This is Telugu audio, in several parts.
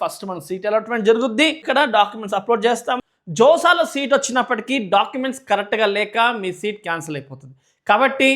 ఫస్ట్ మన సీట్ అలాట్మెంట్ జరుగుద్ది, ఇక్కడ డాక్యుమెంట్స్ అప్లోడ్ చేస్తాం. జోసాలో సీట్ వచ్చినప్పటికీ డాక్యుమెంట్స్ కరెక్ట్గా లేక మీ సీట్ క్యాన్సిల్ అయిపోతుంది. కాబట్టి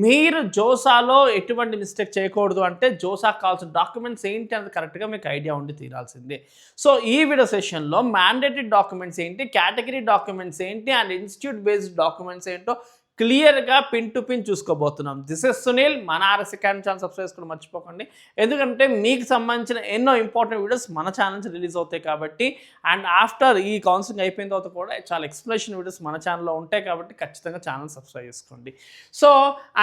మీరు జోసాలో ఎటువంటి మిస్టేక్ చేయకూడదు అంటే జోసాకు కావాల్సిన డాక్యుమెంట్స్ ఏంటి అనేది కరెక్ట్గా మీకు ఐడియా ఉండి తీరాల్సిందే. సో ఈ వీడియో సెషన్లో మ్యాండేటరీ డాక్యుమెంట్స్ ఏంటి, కేటగిరీ డాక్యుమెంట్స్ ఏంటి అండ్ ఇన్స్టిట్యూట్ బేస్డ్ డాక్యుమెంట్స్ ఏంటో క్లియర్గా పిన్ టు పిన్ చూసుకోబోతున్నాం. This is Sunil. మన ఆర్ఎస్ అకాడమీ ఛానల్ సబ్స్క్రైబ్ చేసుకోవడం మర్చిపోకండి, ఎందుకంటే మీకు సంబంధించిన ఎన్నో ఇంపార్టెంట్ వీడియోస్ మన ఛానల్ నుంచి రిలీజ్ అవుతాయి కాబట్టి. అండ్ ఆఫ్టర్ ఈ కౌన్సిలింగ్ అయిపోయిన తర్వాత కూడా చాలా ఎక్స్ప్లెనేషన్ వీడియోస్ మన ఛానల్లో ఉంటాయి కాబట్టి ఖచ్చితంగా ఛానల్ సబ్స్క్రైబ్ చేసుకోండి. సో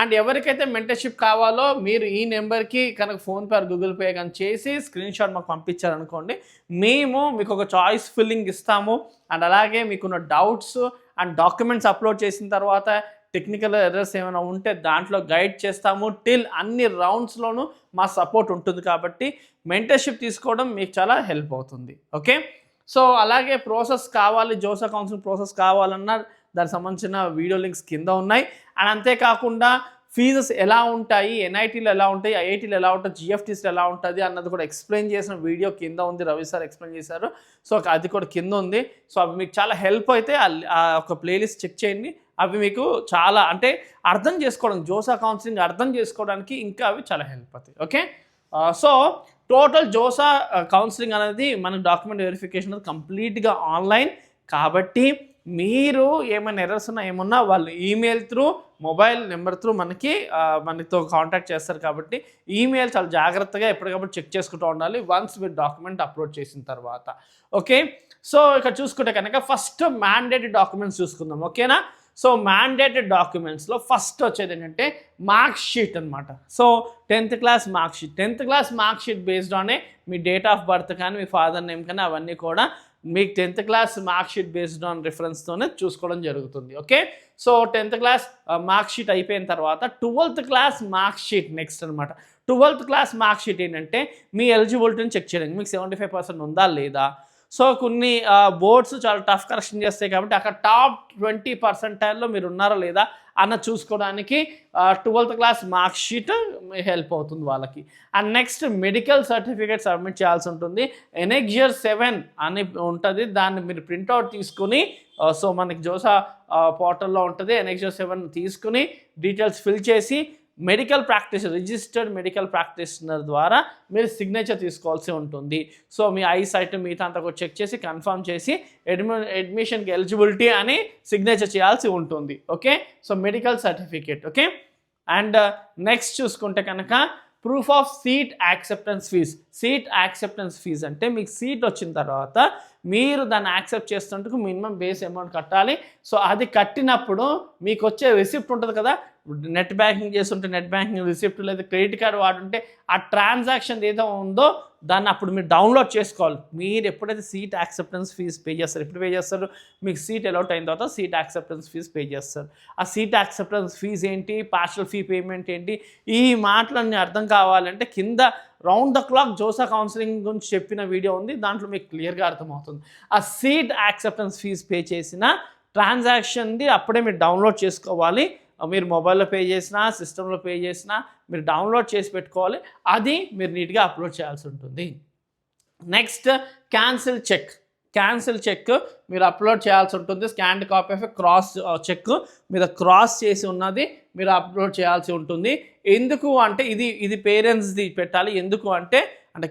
అండ్ ఎవరికైతే మెంటర్షిప్ కావాలో మీరు ఈ నెంబర్కి కనుక ఫోన్పే ఆర్ గూగుల్ పే కానీ చేసి స్క్రీన్ షాట్ మాకు పంపించారనుకోండి, మేము మీకు ఒక చాయిస్ ఫిల్లింగ్ ఇస్తాము. అండ్ అలాగే మీకున్న డౌట్స్ అండ్ డాక్యుమెంట్స్ అప్లోడ్ చేసిన తర్వాత టెక్నికల్ ఎర్రర్స్ ఏమైనా ఉంటే దాంట్లో గైడ్ చేస్తాము. టిల్ అన్ని రౌండ్స్లోనూ మా సపోర్ట్ ఉంటుంది కాబట్టి మెంటర్షిప్ తీసుకోవడం మీకు చాలా హెల్ప్ అవుతుంది. ఓకే, సో అలాగే ప్రాసెస్ కావాలి, జోసా కౌన్సిలింగ్ ప్రాసెస్ కావాలన్నా దానికి సంబంధించిన వీడియో లింక్స్ కింద ఉన్నాయి. అండ్ అంతేకాకుండా ఫీజెస్ ఎలా ఉంటాయి, ఎన్ఐటీలు ఎలా ఉంటాయి, ఐఐటీలు ఎలా ఉంటాయి, జిఎఫ్టీస్లో ఎలా ఉంటుంది అన్నది కూడా ఎక్స్ప్లెయిన్ చేసిన వీడియో కింద ఉంది. రవి సార్ ఎక్స్ప్లెయిన్ చేశారు. సో అది కూడా కింద ఉంది. సో అవి మీకు చాలా హెల్ప్ అయితే ఒక ప్లేలిస్ట్ చెక్ చేయండి. అవి మీకు చాలా అంటే అర్థం చేసుకోవడం, జోసా కౌన్సిలింగ్ అర్థం చేసుకోవడానికి ఇంకా అవి చాలా హెల్ప్ అవుతాయి. Okay, so total JoSAA counselling అనేది మనకు డాక్యుమెంట్ వెరిఫికేషన్ అనేది కంప్లీట్గా ఆన్లైన్ కాబట్టి మీరు ఏమైనా ఎర్రర్స్ ఉన్నా ఏమన్నా వాళ్ళు email through, mobile number through మనతో కాంటాక్ట్ చేస్తారు కాబట్టి ఈమెయిల్ చాలా జాగ్రత్తగా ఎప్పటికప్పుడు చెక్ చేసుకుంటూ ఉండాలి వన్స్ మీరు డాక్యుమెంట్ అప్లోడ్ చేసిన తర్వాత. ఓకే, సో ఇక్కడ చూసుకుంటే కనుక ఫస్ట్ మ్యాండేటరీ డాక్యుమెంట్స్ చూసుకుందాం. ఓకేనా, సో మ్యాండేటరీ డాక్యుమెంట్స్లో ఫస్ట్ వచ్చేది ఏంటంటే మార్క్స్ షీట్ అనమాట. So 10th class mark sheet, 10th class mark sheet based ఆనే మీ డేట్ ఆఫ్ బర్త్ కానీ మీ ఫాదర్ నేమ్ కానీ అవన్నీ కూడా మీకు 10th class mark sheet based on రిఫరెన్స్తోనే చూసుకోవడం జరుగుతుంది. Okay, so 10th class mark sheet అయిపోయిన తర్వాత 12th class mark sheet next అనమాట. 12th క్లాస్ మార్క్ షీట్ ఏంటంటే మీ ఎలిజిబిలిటీని చెక్ చేయడానికి మీకు 75% ఉందా లేదా. సో కొన్ని బోర్డ్స్ చాలా టఫ్ కరెక్షన్ చేస్తాయి కాబట్టి అక్కడ టాప్ 20% మీరు ఉన్నారా లేదా అన్న చూసుకోవడానికి 12th class mark sheet help అవుతుంది వాళ్ళకి. And next medical certificate submit చేయాల్సి ఉంటుంది. ఎనెక్జియర్ 7 అని ఉంటుంది, దాన్ని మీరు ప్రింట్అవుట్ తీసుకుని సో మనకి జోసా పోర్టల్లో ఉంటుంది. ఎనెక్జియర్ 7 తీసుకుని డీటెయిల్స్ ఫిల్ చేసి medical practitioner, registered medical practitioner ద్వారా మీరు సిగ్నేచర్ తీసుకోవాల్సి ఉంటుంది. సో మీ ఐసైట్ మిగతా అంతా కూడా చెక్ చేసి కన్ఫర్మ్ చేసి అడ్మిషన్కి ఎలిజిబిలిటీ అని సిగ్నేచర్ చేయాల్సి ఉంటుంది. Okay, so medical certificate. Okay, and next చూసుకుంటే కనుక proof of seat acceptance fees. Seat acceptance fees అంటే మీకు సీట్ వచ్చిన తర్వాత మీరు దాన్ని యాక్సెప్ట్ చేస్తున్నందుకు మినిమం బేస్ అమౌంట్ కట్టాలి. సో అది కట్టినప్పుడు మీకు వచ్చే రిసిప్ట్ ఉంటుంది కదా, నెట్ బ్యాంకింగ్ చేస్తుంటే నెట్ బ్యాంకింగ్ రిసిప్ట్, లేదా క్రెడిట్ కార్డు వాడుంటే ఆ ట్రాన్సాక్షన్ ఏదో ఉందో దాన్ని అప్పుడు మీరు డౌన్లోడ్ చేసుకోవాలి. మీరు ఎప్పుడైతే సీట్ యాక్సెప్టెన్స్ ఫీజ్ పే చేస్తారు, ఎప్పుడు పే చేస్తారు, మీకు సీట్ అలాట్ అయిన తర్వాత సీట్ యాక్సెప్టెన్స్ ఫీజ్ పే చేస్తారు. ఆ సీట్ యాక్సెప్టెన్స్ ఫీజ్ ఏంటి, పార్షల్ ఫీ పేమెంట్ ఏంటి, ఈ మాటలన్నీ అర్థం కావాలంటే కింద round the clock JoSAA counselling గురించి చెప్పిన వీడియో ఉంది, దాంట్లో మీకు క్లియర్గా అర్థమవుతుంది. ఆ సీట్ యాక్సెప్టెన్స్ ఫీజ్ పే చేసిన ట్రాన్సాక్షన్ది అప్పుడే మీరు డౌన్లోడ్ చేసుకోవాలి. మీరు మొబైల్లో పే చేసినా సిస్టంలో పే చేసినా మీరు డౌన్లోడ్ చేసి పెట్టుకోవాలి. అది మీరు నీట్గా అప్లోడ్ చేయాల్సి ఉంటుంది. Next cancel cheque. Cancel cheque మీరు అప్లోడ్ చేయాల్సి ఉంటుంది. Scanned copy of cross cheque మీద క్రాస్ చేసి ఉన్నది మీరు అప్లోడ్ చేయాల్సి ఉంటుంది. ఎందుకు అంటే ఇది పేరెంట్స్ది పెట్టాలి. ఎందుకు అంటే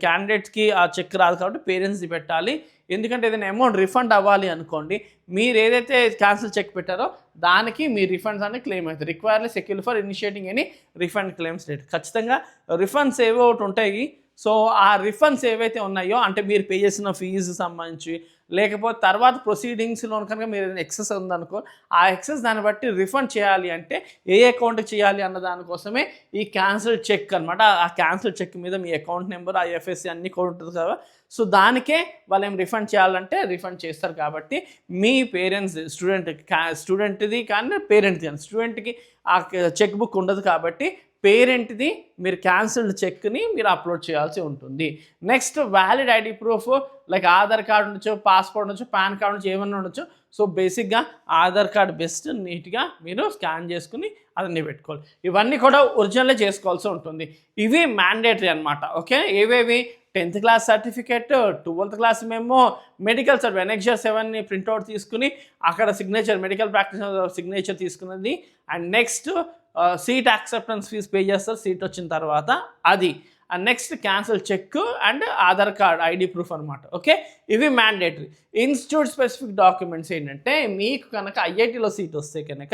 క్యాండిడేట్స్కి ఆ చెక్ రాదు కాబట్టి పేరెంట్స్ది పెట్టాలి. ఎందుకంటే ఏదైనా అమౌంట్ రిఫండ్ అవ్వాలి అనుకోండి, మీరు ఏదైతే క్యాన్సిల్ చెక్ పెట్టారో దానికి మీ రిఫండ్స్ అన్ని క్లెయిమ్ అవుతాయి. రిక్వైర్లీ secure for initiating any refund claims date. ఖచ్చితంగా రిఫండ్స్ ఏవో ఒకటి ఉంటాయి. సో ఆ రిఫండ్స్ ఏవైతే ఉన్నాయో అంటే మీరు పే చేసిన ఫీజు సంబంధించి, లేకపోతే తర్వాత ప్రొసీడింగ్స్లో కనుక మీరు ఎక్సెస్ ఉందనుకో ఆ ఎక్సెస్ దాన్ని బట్టి రిఫండ్ చేయాలి అంటే ఏ అకౌంట్కి చేయాలి అన్న దానికోసమే ఈ క్యాన్సిల్ చెక్ అనమాట. ఆ క్యాన్సిల్ చెక్ మీద మీ అకౌంట్ నెంబర్, ఐఎఫ్ఎస్సి అన్నీ కూడా ఉంటుంది కదా. సో దానికే వాళ్ళు ఏం రిఫండ్ చేయాలంటే రిఫండ్ చేస్తారు. కాబట్టి మీ పేరెంట్స్ స్టూడెంట్ది కానీ పేరెంట్ది కానీ స్టూడెంట్కి ఆ చెక్ బుక్ ఉండదు కాబట్టి పేరెంట్ది మీరు క్యాన్సిల్డ్ చెక్ని మీరు అప్లోడ్ చేయాల్సి ఉంటుంది. Next valid ID proof like Aadhaar card ఉండొచ్చు, పాస్పోర్ట్ ఉండొచ్చు, పాన్ కార్డు ఉండొచ్చు, ఏమన్నా ఉండొచ్చు. సో బేసిక్గా ఆధార్ కార్డు బెస్ట్, నీట్గా మీరు స్కాన్ చేసుకుని అదన్నీ పెట్టుకోవాలి. ఇవన్నీ కూడా ఒరిజినల్లే చేసుకోవాల్సి ఉంటుంది. ఇవి మ్యాండేటరీ అనమాట. ఓకే, ఏవేవి 10th class certificate, 12th class memo, medical certificate NXR 7ని ప్రింట్అవుట్ తీసుకుని అక్కడ సిగ్నేచర్ మెడికల్ ప్రాక్టీషనర్ సిగ్నేచర్ తీసుకున్నది. And next seat acceptance fee pay చేస్తారు సీట్ వచ్చిన తర్వాత అది. And next cancel cheque and Aadhaar card ID proof అనమాట. ఓకే, ఇవి మ్యాండేటరీ. ఇన్స్టిట్యూట్ స్పెసిఫిక్ డాక్యుమెంట్స్ ఏంటంటే మీకు కనుక ఐఐటీలో సీట్ వస్తే కనుక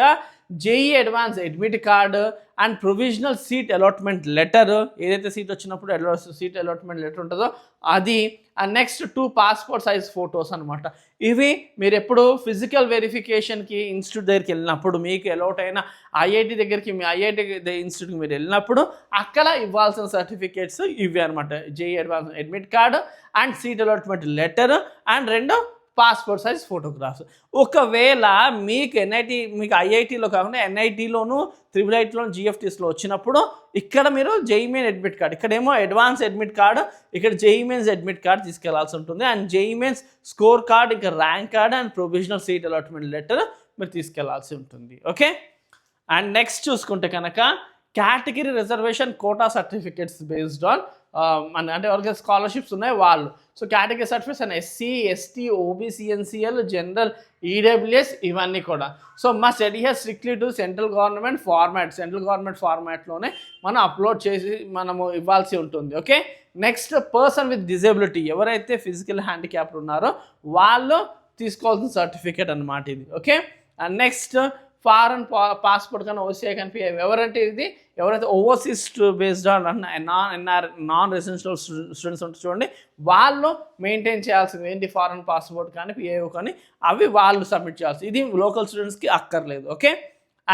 JE advance admit card and provisional seat allotment letter, ఏదైతే సీట్ వచ్చినప్పుడు సీట్ అలాట్మెంట్ లెటర్ ఉంటుందో అది. And next 2 passport size photos అనమాట. ఇవి మీరు ఎప్పుడు ఫిజికల్ వెరిఫికేషన్కి ఇన్స్టిట్యూట్ దగ్గరికి వెళ్ళినప్పుడు, మీకు అలాట్ అయిన ఐఐటి దగ్గరికి, మీ ఐఐటి ఇన్స్టిట్యూట్కి మీరు వెళ్ళినప్పుడు అక్కడ ఇవ్వాల్సిన సర్టిఫికేట్స్ ఇవి అనమాట. JEE advance admit card and seat allotment letter and 2 passport size photographs. ఒకవేళ మీకు ఐఐటీలో కాకుండా ఎన్ఐటీలోను, IIITలోను, GFTస్లో వచ్చినప్పుడు ఇక్కడ మీరు జేఈఈ మెయిన్ అడ్మిట్ కార్డ్, ఇక్కడేమో అడ్వాన్స్ అడ్మిట్ కార్డు, ఇక్కడ జేఈఈ మెయిన్స్ అడ్మిట్ కార్డ్ తీసుకెళ్లాల్సి ఉంటుంది. And JEE mains score card, ఇంకా rank card and provisional seat allotment letter మీరు తీసుకెళ్లాల్సి ఉంటుంది. ఓకే, అండ్ నెక్స్ట్ చూసుకుంటే కనుక category reservation quota certificates based on అంటే ఎవరికైతే స్కాలర్షిప్స్ ఉన్నాయి వాళ్ళు. So category certificates and SC, ST, OBC, NCL, general, EWS ఇవన్నీ కూడా. So must adhere strictly to central government ఫార్మాట్లోనే మనం అప్లోడ్ చేసి మనము ఇవ్వాల్సి ఉంటుంది. Okay, next person with disability, ఎవరైతే ఫిజికల్ హ్యాండిక్యాప్డ్ ఉన్నారో వాళ్ళు తీసుకోవాల్సిన సర్టిఫికేట్ అనమాట ఇది. Okay, and next foreign passport కానీ OCI కానీ ఎవరంటే ఇది ఎవరైతే overseas based on non residential students ఉంటే చూడండి, వాళ్ళు మెయింటైన్ చేయాల్సింది ఏంటి, ఫారెన్ పాస్పోర్ట్ కానీ PIO కానీ అవి వాళ్ళు సబ్మిట్ చేయాల్సి, ఇది లోకల్ స్టూడెంట్స్కి అక్కర్లేదు. ఓకే,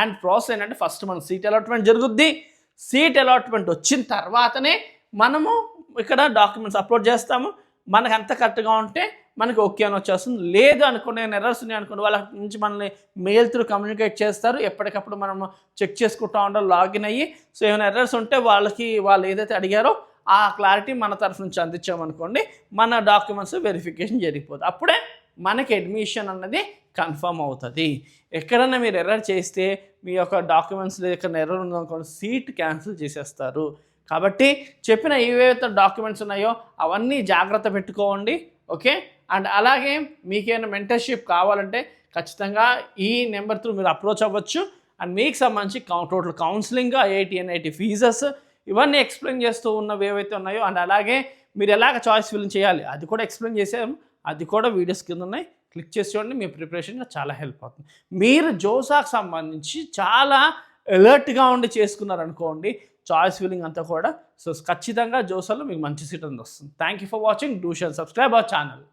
అండ్ ప్రాసెస్ ఏంటంటే ఫస్ట్ మనం సీట్ అలాట్మెంట్ జరుగుద్ది. సీట్ అలాట్మెంట్ వచ్చిన తర్వాతనే మనము ఇక్కడ డాక్యుమెంట్స్ అప్లోడ్ చేస్తాము. మనకు అంత కరెక్ట్గా ఉంటే మనకి ఓకే అని వచ్చేస్తుంది. లేదు అనుకోండి, ఎర్రర్స్ ఉన్నాయి అనుకోండి, వాళ్ళ నుంచి మనల్ని మెయిల్ త్రూ కమ్యూనికేట్ చేస్తారు. ఎప్పటికప్పుడు మనం చెక్ చేసుకుంటూ ఉండాలి లాగిన్ అయ్యి. సో ఏమైనా ఎర్రర్స్ ఉంటే వాళ్ళు ఏదైతే అడిగారో ఆ క్లారిటీ మన తరఫు నుంచి అందించామనుకోండి, మన డాక్యుమెంట్స్ వెరిఫికేషన్ జరిగిపోతుంది. అప్పుడే మనకి అడ్మిషన్ అన్నది కన్ఫర్మ్ అవుతుంది. ఎక్కడైనా మీరు ఎర్రర్ చేస్తే మీ యొక్క డాక్యుమెంట్స్ ఎక్కడ ఎర్రర్ ఉందనుకోండి, సీట్ క్యాన్సిల్ చేసేస్తారు. కాబట్టి చెప్పిన ఏవైతే డాక్యుమెంట్స్ ఉన్నాయో అవన్నీ జాగ్రత్త పెట్టుకోండి. ఓకే, అండ్ అలాగే మీకేమైనా మెంటర్షిప్ కావాలంటే ఖచ్చితంగా ఈ నెంబర్ త్రూ మీరు అప్రోచ్ అవ్వచ్చు. అండ్ మీకు సంబంధించి total counselling, IIT, NIT fees ఇవన్నీ ఎక్స్ప్లెయిన్ చేస్తూ ఉన్నవి ఏవైతే ఉన్నాయో, అండ్ అలాగే మీరు ఎలాగ చాయిస్ ఫిల్లింగ్ చేయాలి అది కూడా ఎక్స్ప్లెయిన్ చేసాము. అది కూడా వీడియోస్ కింద ఉన్నాయి, క్లిక్ చేసి చూడండి. మీ ప్రిపరేషన్గా చాలా హెల్ప్ అవుతుంది. మీరు జోసాకు సంబంధించి చాలా అలర్ట్గా ఉండి చేసుకున్నారనుకోండి చాయిస్ ఫిల్లింగ్ అంతా కూడా, సో ఖచ్చితంగా జోసాలో మీకు మంచి సీట్ అనేది వస్తుంది. Thank you for watching. Do share, subscribe our channel.